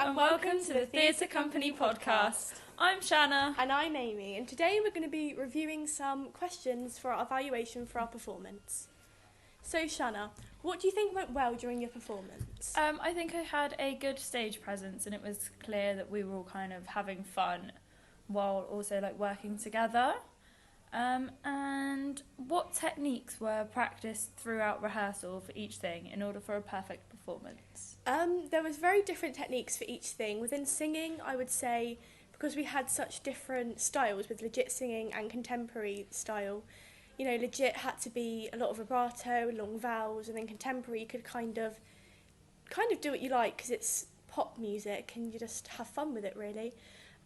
and welcome to the Theatre Company podcast. I'm Shanna. And I'm Amy, and today we're going to be reviewing some questions for our evaluation for our performance. So Shanna, what do you think went well during your performance? I think I had a good stage presence, and it was clear that we were all kind of having fun while also working together. And what techniques were practiced throughout rehearsal for each thing in order for a perfect performance? There was very different techniques for each thing. Within singing, I would say, because we had such different styles with legit singing and contemporary style, legit had to be a lot of vibrato, long vowels, and then contemporary you could kind of do what you like because it's pop music and you just have fun with it really.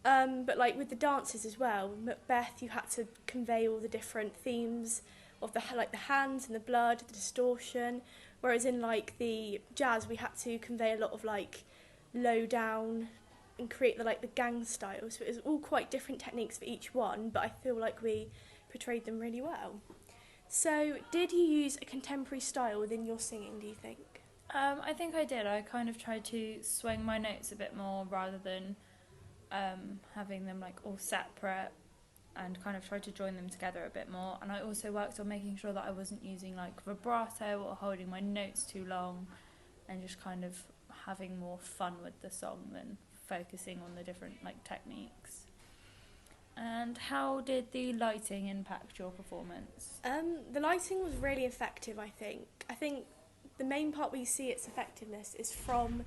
But with the dances as well, Macbeth, you had to convey all the different themes of the hands and the blood, the distortion. Whereas in the jazz, we had to convey a lot of low down and create the gang style. So it was all quite different techniques for each one, but I feel like we portrayed them really well. So did you use a contemporary style within your singing, do you think? I think I did. I kind of tried to swing my notes a bit more rather than having them all separate, and kind of tried to join them together a bit more. And I also worked on making sure that I wasn't using vibrato or holding my notes too long, and just kind of having more fun with the song than focusing on the different techniques. And how did the lighting impact your performance? The lighting was really effective, I think. I think the main part where you see its effectiveness is from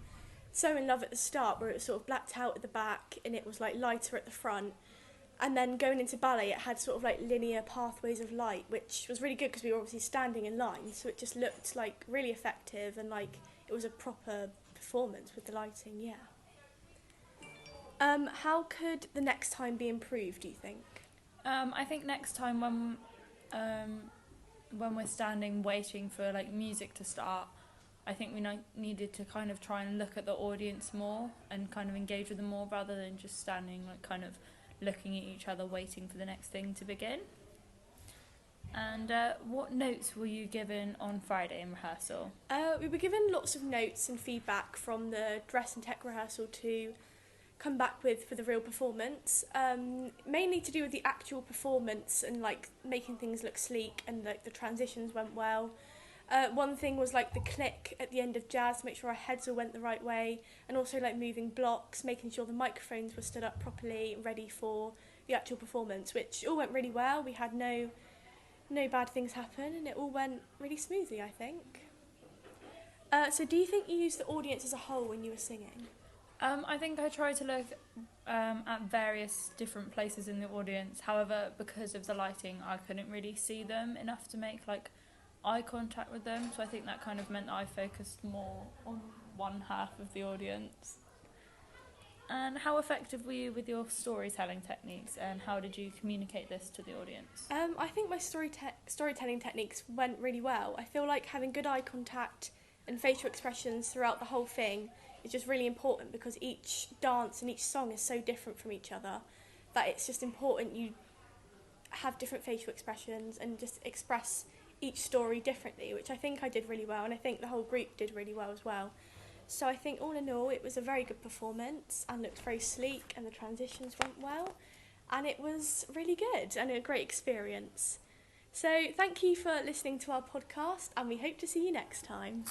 So In Love at the start, where it was sort of blacked out at the back and it was lighter at the front. And then going into ballet, it had sort of linear pathways of light, which was really good because we were obviously standing in line, so it just looked really effective and it was a proper performance with the lighting, yeah. How could the next time be improved, do you think? I think next time when we're standing waiting for music to start, I think we needed to kind of try and look at the audience more and kind of engage with them more rather than just standing kind of looking at each other waiting for the next thing to begin. And what notes were you given on Friday in rehearsal? We were given lots of notes and feedback from the dress and tech rehearsal to come back with for the real performance, mainly to do with the actual performance and making things look sleek, and the transitions went well. One thing was the click at the end of jazz to make sure our heads all went the right way, and also moving blocks, making sure the microphones were stood up properly, ready for the actual performance, which all went really well. We had no bad things happen, and it all went really smoothly, I think. So do you think you used the audience as a whole when you were singing? I think I tried to look at various different places in the audience. However, because of the lighting, I couldn't really see them enough to make eye contact with them, so I think that kind of meant that I focused more on one half of the audience. And how effective were you with your storytelling techniques, and how did you communicate this to the audience? I think my storytelling techniques went really well. I feel like having good eye contact and facial expressions throughout the whole thing is just really important, because each dance and each song is so different from each other that it's just important you have different facial expressions and just express each story differently, which I think I did really well, and I think the whole group did really well as well. So I think all in all it was a very good performance and looked very sleek, and the transitions went well, and it was really good and a great experience. So thank you for listening to our podcast, and we hope to see you next time.